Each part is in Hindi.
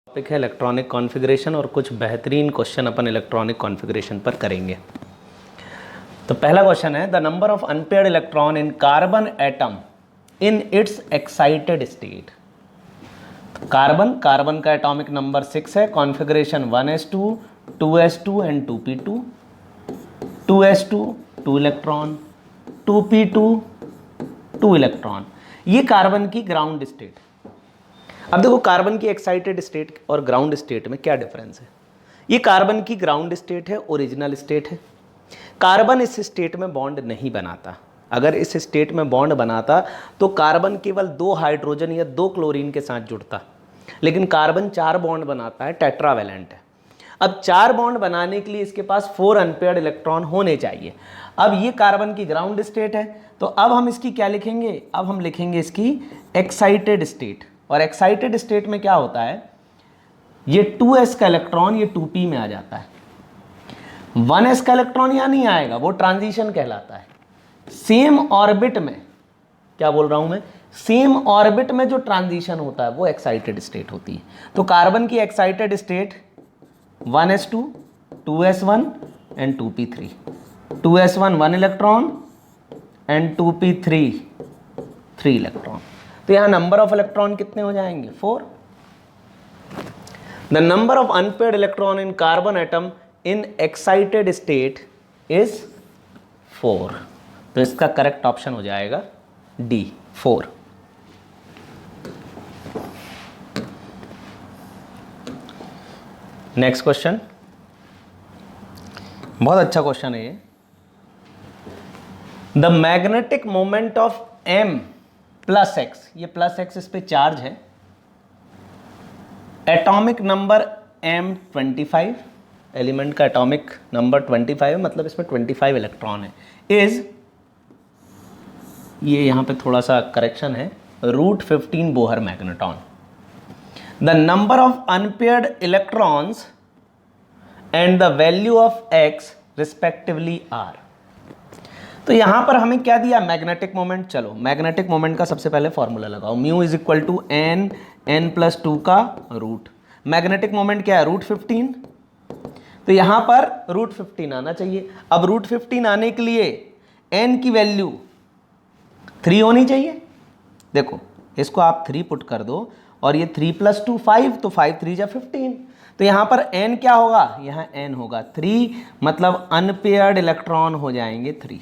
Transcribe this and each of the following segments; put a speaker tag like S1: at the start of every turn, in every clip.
S1: टॉपिक है इलेक्ट्रॉनिक कॉन्फ़िगरेशन और कुछ बेहतरीन क्वेश्चन अपन इलेक्ट्रॉनिक कॉन्फ़िगरेशन पर करेंगे। तो पहला क्वेश्चन है the number of unpaired electron in carbon atom in its excited state. Carbon का एटॉमिक नंबर 6 है, configuration 1s2 2s2 and 2p2, 2s2 2 electron, 2p2 2 electron. ये कार्बन की ग्राउंड स्टेट। अब देखो कार्बन की एक्साइटेड स्टेट और ग्राउंड स्टेट में क्या डिफरेंस है। ये कार्बन की ग्राउंड स्टेट है, ओरिजिनल स्टेट है। कार्बन इस स्टेट में बॉन्ड नहीं बनाता। अगर इस स्टेट में बॉन्ड बनाता तो कार्बन केवल 2 हाइड्रोजन या 2 क्लोरीन के साथ जुड़ता, लेकिन कार्बन 4 बॉन्ड बनाता है, टेट्रावेलेंट है। अब 4 बॉन्ड बनाने के लिए इसके पास 4 अनपेयर्ड इलेक्ट्रॉन होने चाहिए। अब ये कार्बन की ग्राउंड स्टेट है, तो अब हम इसकी क्या लिखेंगे, अब हम लिखेंगे इसकी एक्साइटेड स्टेट। और एक्साइटेड स्टेट में क्या होता है, ये 2s का इलेक्ट्रॉन ये 2p में आ जाता है, 1s का इलेक्ट्रॉन यहाँ नहीं आएगा, वो ट्रांजिशन कहलाता है। सेम ऑर्बिट में, क्या बोल रहा हूं मैं, सेम ऑर्बिट में जो ट्रांजिशन होता है वो एक्साइटेड स्टेट होती है। तो कार्बन की excited state 1s2 2s1 and 2p3, 2s1 1 electron and 2p3 3 electron. तो यहां नंबर ऑफ इलेक्ट्रॉन कितने हो जाएंगे, 4। The number of unpaired electron in carbon atom in excited state is 4। तो इसका करेक्ट ऑप्शन हो जाएगा डी, 4। नेक्स्ट क्वेश्चन, बहुत अच्छा क्वेश्चन है ये। The magnetic moment of m plus x, ये प्लस एक्स इस पे चार्ज है, एटॉमिक नंबर m25, एलिमेंट का एटॉमिक नंबर 25 है, मतलब इसमें 25 इलेक्ट्रॉन है, इज, ये यहां पे थोड़ा सा करेक्शन है, √15 Bohr magneton. The number of unpaired electrons and the value of x respectively are. तो यहां पर हमें क्या दिया, मैग्नेटिक मोमेंट। चलो मैग्नेटिक मोमेंट का सबसे पहले फॉर्मूला लगाओ, mu is equal to n+2 का रूट। मैग्नेटिक मोमेंट क्या है, √15। तो यहां पर √15 आना चाहिए। अब √15 आने के लिए n की वैल्यू 3 होनी चाहिए। देखो इसको आप 3 पुट कर दो और ये 3 + 2 5, तो 5 3 जा 15। तो यहां पर n क्या होगा, यहां n होगा 3, मतलब अनपेयर्ड इलेक्ट्रॉन हो जाएंगे 3।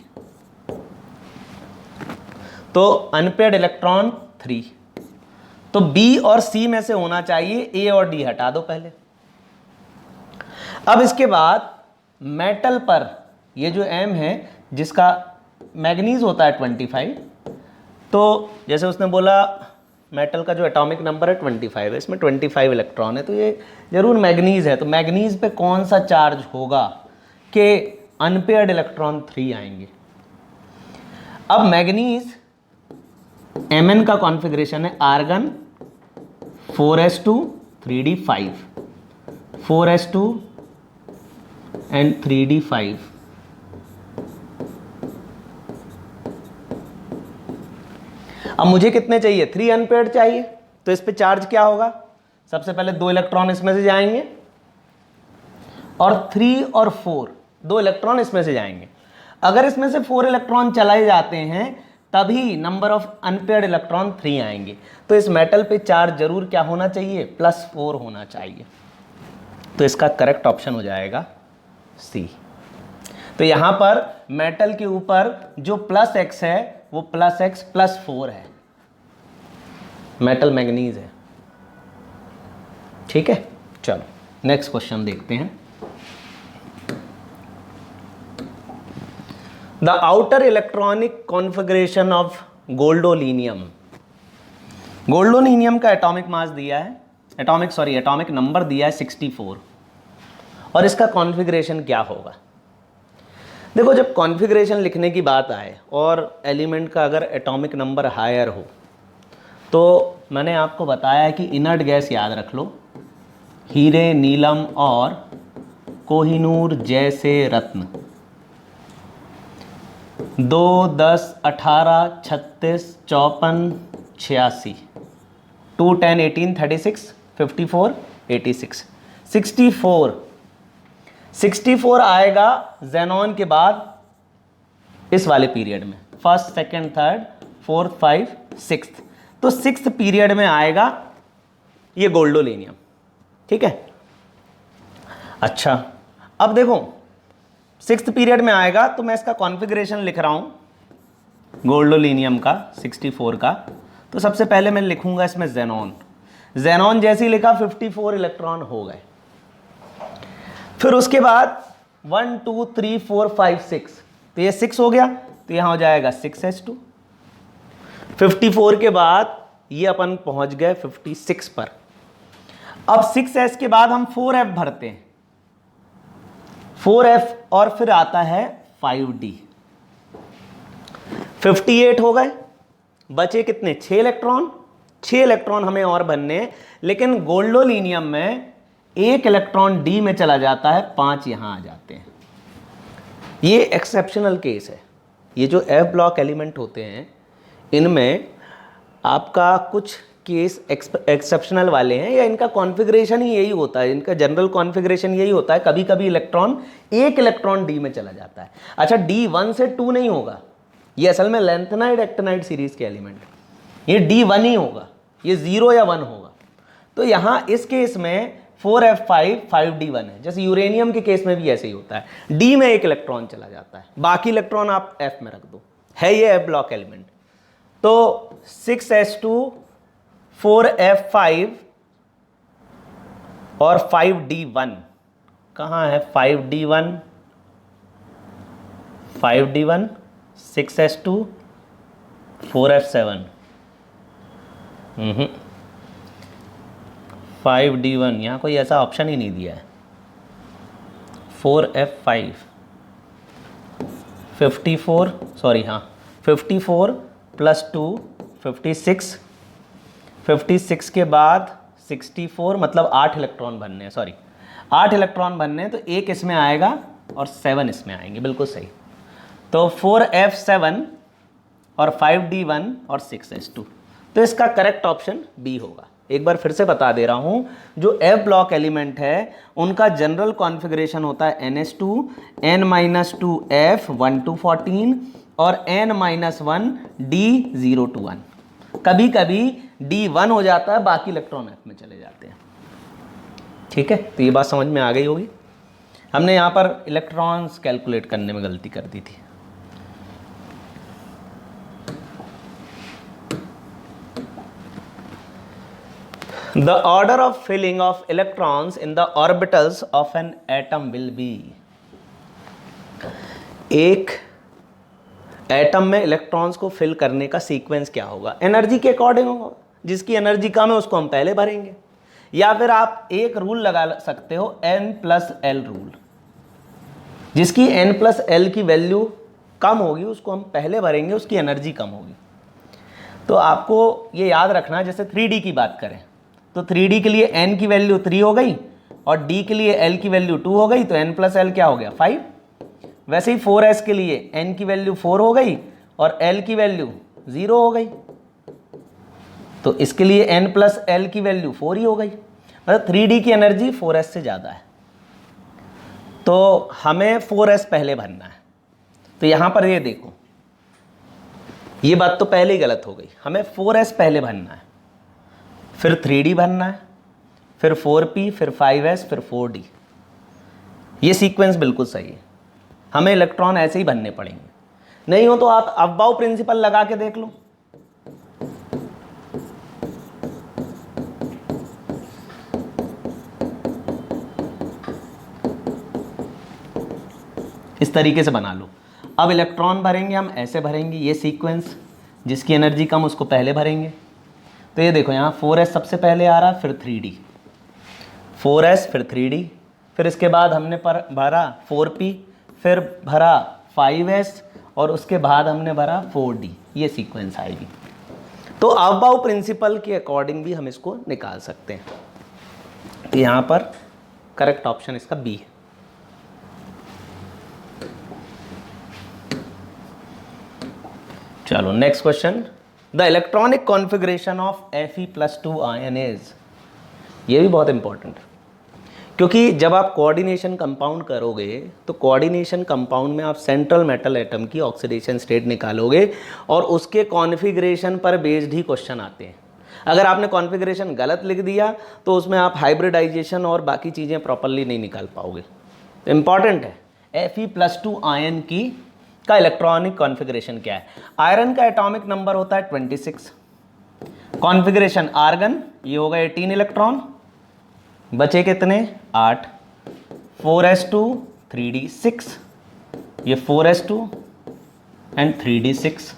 S1: तो अनपेयर्ड इलेक्ट्रॉन 3, तो B और C में से होना चाहिए, A और D हटा दो पहले। अब इसके बाद मेटल पर ये जो M है जिसका मैग्नीज होता है 25, तो जैसे उसने बोला मेटल का जो एटॉमिक नंबर है 25 है, इसमें 25 इलेक्ट्रॉन है, तो ये जरूर मैग्नीज है। तो मैग्नीज पे कौन सा चार्ज होगा कि अनपेयर्ड इलेक्ट्रॉन 3 आएंगे। अब मैग्नीज Mn का कॉन्फ़िगरेशन है argon 4s2 3d5, 4s2 and 3d5। अब मुझे कितने चाहिए, 3 अनपेयर्ड चाहिए। तो इस पे चार्ज क्या होगा, सबसे पहले 2 इलेक्ट्रॉन इसमें से जाएंगे और 3 और 4 2 इलेक्ट्रॉन इसमें से जाएंगे। अगर इसमें से 4 इलेक्ट्रॉन चलाए जाते हैं तभी नंबर ऑफ अनपेयर्ड इलेक्ट्रॉन 3 आएंगे। तो इस मेटल पे चार्ज जरूर क्या होना चाहिए, +4 होना चाहिए। तो इसका करेक्ट ऑप्शन हो जाएगा सी। तो यहां पर मेटल के ऊपर जो +x है वो +x +4 है, मेटल मैग्नीज है। ठीक है, चलो नेक्स्ट क्वेश्चन देखते हैं। The outer electronic configuration of gadolinium. Gadolinium का एटॉमिक मास दिया है, एटॉमिक नंबर दिया है 64, और इसका कॉन्फ़िगरेशन क्या होगा। देखो जब कॉन्फ़िगरेशन लिखने की बात आए और एलिमेंट का अगर एटॉमिक नंबर हायर हो, तो मैंने आपको बताया है कि इनर्ट गैस याद रख लो, हीरे, नीलम और कोहिनूर जैसे रत्न, 2 10 18 36 54 86, 2 10 18 36 54 86, 64 आएगा जेनॉन के बाद इस वाले पीरियड में, फर्स्ट, सेकंड, थर्ड, फोर्थ, 5, 6। तो 6th पीरियड में आएगा ये गोल्डोलेनियम, ठीक है। अच्छा, अब देखो 6th पीरियड में आएगा तो मैं इसका कॉन्फ़िगरेशन लिख रहा हूं गोल्डोलेनियम का 64 का। तो सबसे पहले मैं लिखूंगा इसमें जेनॉन जैसे ही लिखा 54 इलेक्ट्रॉन हो गए। फिर उसके बाद 1 2 3 4 5 6, तो ये 6 हो गया, तो यहां हो जाएगा 6s2। 54 के बाद ये अपन पहुंच गए 56 पर। अब 6s के बाद हम 4f भरते हैं, 4f, और फिर आता है 5d। 58 हो गए, बचे कितने, 6 इलेक्ट्रॉन। 6 इलेक्ट्रॉन हमें और बनने हैं, लेकिन गोल्डोलेनियम में 1 इलेक्ट्रॉन डी में चला जाता है, 5 यहां आ जाते हैं। ये एक्सेप्शनल केस है। ये जो एफ ब्लॉक एलिमेंट होते हैं इनमें आपका कुछ केस एक्सेप्शनल वाले हैं, या इनका कॉन्फ़िगरेशन ही यही होता है, इनका जनरल कॉन्फ़िगरेशन यही होता है। कभी कभी इलेक्ट्रॉन 1 इलेक्ट्रॉन डी में चला जाता है। अच्छा, डी 1 से 2 नहीं होगा, ये असल में लैंथेनाइड एक्टिनाइड सीरीज के एलिमेंट, ये D1 ही होगा, ये 0 या 1 होगा। तो यहाँ इस केस में 4f5 5d1 है। जैसे यूरेनियम के केस में भी ऐसे ही होता है, D में 1 इलेक्ट्रॉन चला जाता है, बाकी इलेक्ट्रॉन आप F में रख दो, है ये F ब्लॉक एलिमेंट। तो 6s2 4f5 और 5d1, कहाँ है 5d1, 5d1, 6s2 4f7, 5d1, यहाँ कोई ऐसा ऑप्शन ही नहीं दिया है। 4f5 54, सॉरी हाँ 54 + 2 56, 56 के बाद 64, मतलब 8 इलेक्ट्रॉन बनने हैं, सॉरी 8 इलेक्ट्रॉन बनने हैं, तो 1 इसमें आएगा और 7 इसमें आएंगे, बिल्कुल सही। तो 4f7 और 5d1 और 6s2, तो इसका करेक्ट ऑप्शन बी होगा। एक बार फिर से बता दे रहा हूं, जो F ब्लॉक एलिमेंट है उनका जनरल कॉन्फ़िगरेशन होता है NS2 N-2F 1 to 14 और N-1 D 0 to 1। कभी कभी D1 हो जाता है, बाकी इलेक्ट्रॉन F में चले जाते हैं, ठीक है। तो ये बात समझ में आ गई होगी। हमने यहाँ पर इलेक्ट्रॉन्स कैलकुलेट करने में गलती कर दी थी। The order of filling of electrons in the orbitals of an atom will be, एक एटम में इलेक्ट्रॉन्स को फिल करने का सीक्वेंस क्या होगा, एनर्जी के अकॉर्डिंग होगा। जिसकी एनर्जी कम है उसको हम पहले भरेंगे, या फिर आप एक रूल लगा सकते हो N+L रूल। जिसकी N+L की वैल्यू कम होगी उसको हम पहले भरेंगे, उसकी एनर्जी कम होगी। तो आपको ये याद रखना, जैसे 3D की बात करें तो 3D के लिए N की वैल्यू 3 हो गई और D के लिए L की वैल्यू 2 हो गई, तो N+L क्या हो गया 5। वैसे ही 4s के लिए N की वैल्यू 4 हो गई और L की वैल्यू 0 हो गई, तो इसके लिए N+L की वैल्यू 4 ही हो गई। मतलब 3D की एनर्जी 4s से ज़्यादा है, तो हमें 4s पहले भरना है। तो यहाँ पर ये देखो, ये बात तो पहले ही गलत हो गई, हमें 4s पहले भरना है, फिर 3D भरना है, फिर 4p, फिर 5s, फिर 4d। ये सीक्वेंस बिल्कुल सही है, हमें इलेक्ट्रॉन ऐसे ही भरने पड़ेंगे। नहीं हो तो आप अबाउ प्रिंसिपल लगा के देख लो। इस तरीके से बना लो। अब इलेक्ट्रॉन भरेंगे हम ऐसे भरेंगे, ये सीक्वेंस, जिसकी एनर्जी कम उसको पहले भरेंगे। तो ये देखो यहाँ 4s सबसे पहले आ रहा, फिर 3D, 4s फिर 3D, फिर इसके बाद हमने भरा 4p, फिर भरा 5s और उसके बाद हमने भरा 4d। ये सीक्वेंस आएगी। तो अबाउ प्रिंसिपल के अकॉर्डिंग भी हम इसको निकाल सकते हैं। तो यहाँ पर करेक्ट ऑप्शन इसका बी है। चलो next question, the electronic configuration of Fe+2 ion is. ये भी बहुत इंपॉर्टेंट है, क्योंकि जब आप कोऑर्डिनेशन कंपाउंड करोगे तो कोऑर्डिनेशन कंपाउंड में आप सेंट्रल मेटल एटम की ऑक्सीडेशन स्टेट निकालोगे और उसके कॉन्फ़िगरेशन पर बेस्ड ही क्वेश्चन आते हैं। अगर आपने कॉन्फ़िगरेशन गलत लिख दिया तो उसमें आप हाइब्रिडाइजेशन और बाकी चीज़ें प्रॉपरली नहीं निकाल पाओगे। तो इम्पॉर्टेंट है Fe+2 आयन की का इलेक्ट्रॉनिक कॉन्फ़िगरेशन क्या है। आयरन का एटॉमिक नंबर होता है 26, कॉन्फ़िगरेशन आर्गन, ये होगा 18 इलेक्ट्रॉन, बचे कितने 8, 4s2 3d6, ये 4s2 एंड 3d6,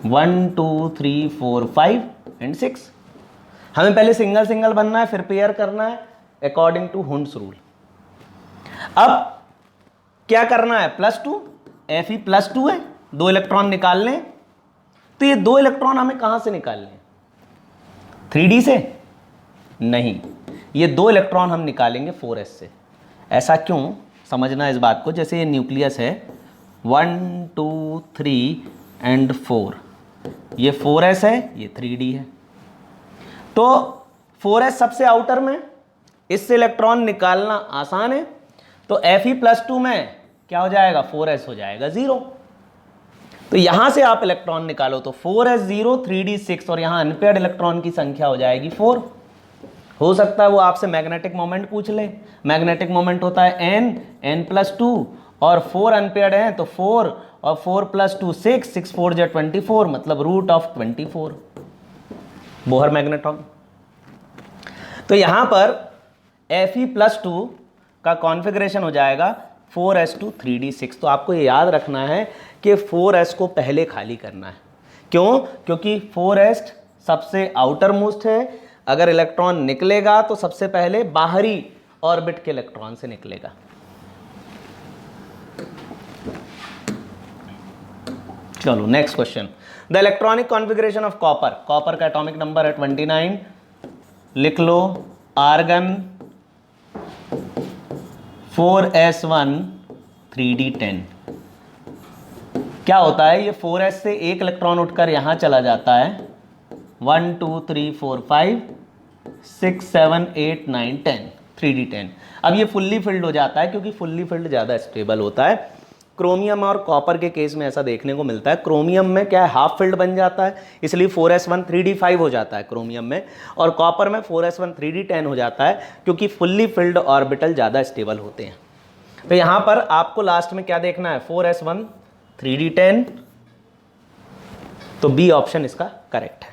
S1: 1 2 3 4 5 एंड 6। हमें पहले सिंगल सिंगल बनना है, फिर पेयर करना है अकॉर्डिंग टू हुंड्स रूल। अब क्या करना है, +2, Fe+2 है, 2 इलेक्ट्रॉन निकाल लें। तो ये 2 इलेक्ट्रॉन हमें कहां से निकालने हैं, 3d से नहीं, ये 2 इलेक्ट्रॉन हम निकालेंगे 4s से। ऐसा क्यों, समझना इस बात को। जैसे ये न्यूक्लियस है 1 2 3 एंड 4, ये 4s है, ये 3d है, तो 4s सबसे आउटर में, इससे इलेक्ट्रॉन निकालना आसान है। तो Fe+2 में क्या हो जाएगा, 4s हो जाएगा 0। तो यहां से आप इलेक्ट्रॉन निकालो तो 4s 0 3d6 और यहां अनपेयर्ड इलेक्ट्रॉन की संख्या हो जाएगी 4। हो सकता है वो आपसे मैग्नेटिक मोमेंट पूछ ले। मैग्नेटिक मोमेंट होता है n+2 और 4 अनपेयर्ड हैं तो 4 और 4 + 2 6, 6 4 जा 24, मतलब √24 बोहर मैग्नेट्रॉन। तो यहां पर Fe+2 का कॉन्फ़िगरेशन हो जाएगा 4s2 3d6। तो आपको ये याद रखना है कि 4s को पहले खाली करना है। क्यों, क्योंकि 4s सबसे आउटर मोस्ट है। अगर इलेक्ट्रॉन निकलेगा तो सबसे पहले बाहरी ऑर्बिट के इलेक्ट्रॉन से निकलेगा। चलो next question, the electronic configuration of copper. Copper का एटॉमिक नंबर है 29, लिख लो आर्गन 4s1 3d10। क्या होता है, ये 4s से एक इलेक्ट्रॉन उठकर यहां चला जाता है, 1 2 3 4 5 6 7 8 9 10, 3d10। अब ये फुल्ली फिल्ड हो जाता है क्योंकि फुल्ली फिल्ड ज़्यादा स्टेबल होता है। क्रोमियम और कॉपर के केस में ऐसा देखने को मिलता है। क्रोमियम में क्या है, हाफ फिल्ड बन जाता है, इसलिए 4s1 3d5 हो जाता है क्रोमियम में, और कॉपर में 4s1 3d10 हो जाता है क्योंकि फुल्ली फिल्ड ऑर्बिटल ज़्यादा स्टेबल होते हैं। तो यहाँ पर आपको लास्ट में क्या देखना है, 4s1 3d10, तो बी ऑप्शन इसका करेक्ट है।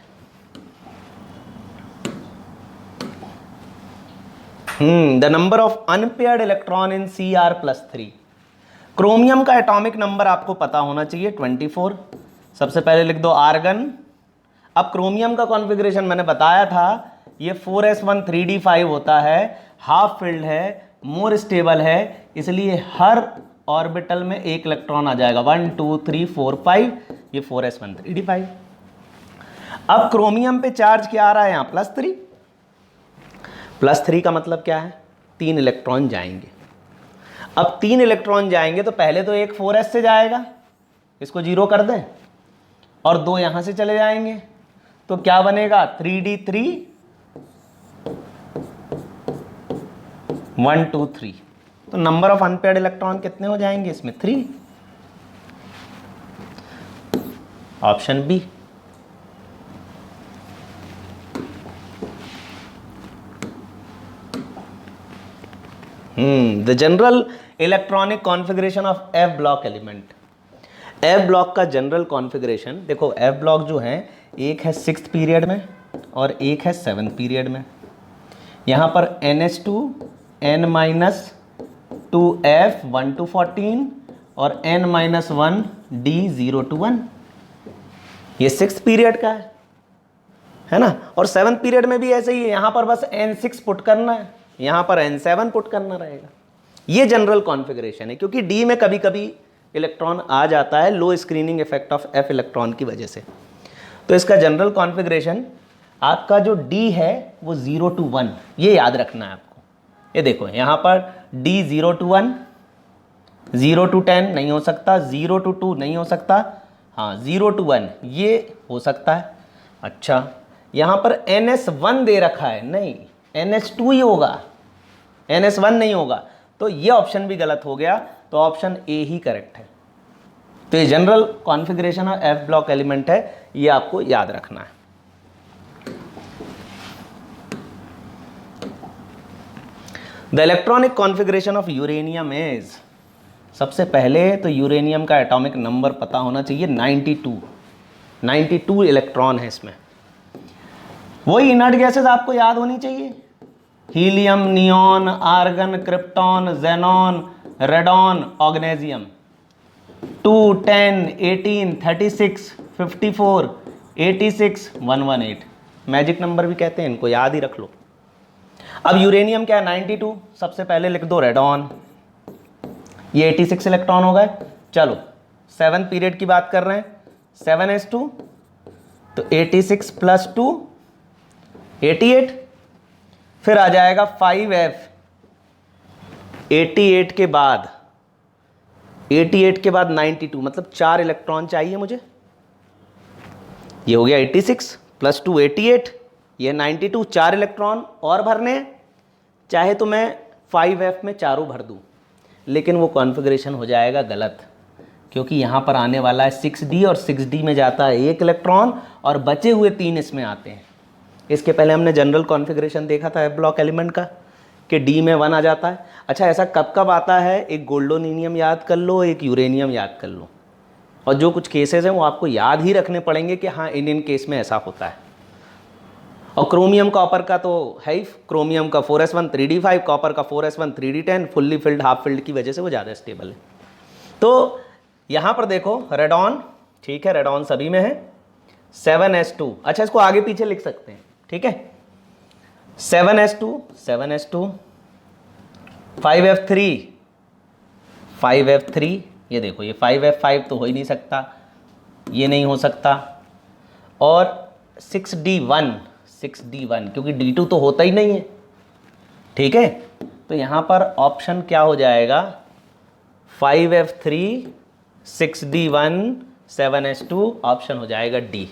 S1: The number of unpaired electron in Cr+3। Chromium का एटॉमिक नंबर आपको पता होना चाहिए 24। सबसे पहले लिख दो आर्गन। अब क्रोमियम का कॉन्फ़िगरेशन मैंने बताया था, ये 4s1 3d5 होता है, हाफ फिल्ड है, मोर स्टेबल है, इसलिए हर ऑर्बिटल में एक इलेक्ट्रॉन आ जाएगा, 1 2 3 4 5, ये 4s1 3d5। अब क्रोमियम पे चार्ज क्या आ रहा है, यहाँ +3। +3 का मतलब क्या है, 3 इलेक्ट्रॉन जाएंगे। अब 3 इलेक्ट्रॉन जाएंगे तो पहले तो एक 4s से जाएगा, इसको 0 कर दें, और 2 यहां से चले जाएंगे, तो क्या बनेगा 3d3 1 2 3। तो नंबर ऑफ अनपेयर्ड इलेक्ट्रॉन कितने हो जाएंगे इसमें, 3। Option B. The general electronic configuration of f block element. F block का जनरल कॉन्फ़िगरेशन देखो, एफ ब्लॉक जो है एक है 6th पीरियड में और एक है 7th पीरियड में। यहाँ पर NH2 N-2F 1 to 14 और N-1 D 0 to 1, ये 6th पीरियड का है ना। और 7th पीरियड में भी ऐसे ही है, यहाँ पर बस N6 पुट करना है, यहाँ पर N7 पुट करना रहेगा। ये जनरल कॉन्फ़िगरेशन है, क्योंकि D में कभी कभी इलेक्ट्रॉन आ जाता है low screening effect of F electron की वजह से। तो इसका जनरल कॉन्फ़िगरेशन आपका जो D है वो 0 to 1, ये याद रखना है आपको। ये देखो यहाँ पर D 0 to 1, 0 to 10 नहीं हो सकता, 0 to 2 नहीं हो सकता, हाँ 0 to 1 ये हो सकता है। अच्छा, यहाँ पर NS1 दे रखा है, नहीं NH2 ही होगा, NS1 नहीं होगा, तो ये ऑप्शन भी गलत हो गया, तो ऑप्शन ए ही करेक्ट है। तो ये general configuration of F block element है, ये आपको याद रखना है। The electronic configuration of uranium is, सबसे पहले तो यूरेनियम का एटॉमिक नंबर पता होना चाहिए, 92 इलेक्ट्रॉन है इसमें। वही इनर्ट गैसेस आपको याद होनी चाहिए, helium, neon, argon, krypton, xenon, radon, oganesson. 2, 10, 18, 36, 54, 86, 118 magic number भी कहते हैं, इनको याद ही रख लो। अब यूरेनियम क्या है, 92, सबसे पहले लिख दो रेडॉन, ये 86 इलेक्ट्रॉन हो गए। चलो 7 पीरियड की बात कर रहे हैं, 7s2, तो 86 + 2 88, फिर आ जाएगा 5f, 88 के बाद 92, मतलब 4 इलेक्ट्रॉन चाहिए मुझे। ये हो गया 86 + 2 88, ये 92, 4 इलेक्ट्रॉन और भरने हैं। चाहे तो मैं 5f में चारों भर दूं, लेकिन वो कॉन्फ़िगरेशन हो जाएगा गलत, क्योंकि यहाँ पर आने वाला है 6d और 6d में जाता है 1 इलेक्ट्रॉन और बचे हुए 3 इसमें आते हैं। इसके पहले हमने जनरल कॉन्फ़िगरेशन देखा था F ब्लॉक एलिमेंट का कि d में 1 आ जाता है। अच्छा, ऐसा कब कब आता है, एक गोल्डोनियम याद कर लो, एक यूरेनियम याद कर लो, और जो कुछ केसेस हैं वो आपको याद ही रखने पड़ेंगे कि हाँ इन केस में ऐसा होता है। और क्रोमियम कॉपर का तो है ही, क्रोमियम का 4s1 3d5, कॉपर का 4s1 3d10, fully filled half filled की वजह से वो ज़्यादा स्टेबल है। तो यहाँ पर देखो रेडॉन, ठीक है, रेडॉन सभी में है। 7s2, अच्छा इसको आगे पीछे लिख सकते हैं, ठीक है, 7s2, 5f3, ये देखो ये 5f5 तो हो ही नहीं सकता, ये नहीं हो सकता, और 6d1 क्योंकि d2 तो होता ही नहीं है, ठीक है। तो यहाँ पर ऑप्शन क्या हो जाएगा, 5f3, 6d1, 7s2, ऑप्शन हो जाएगा डी।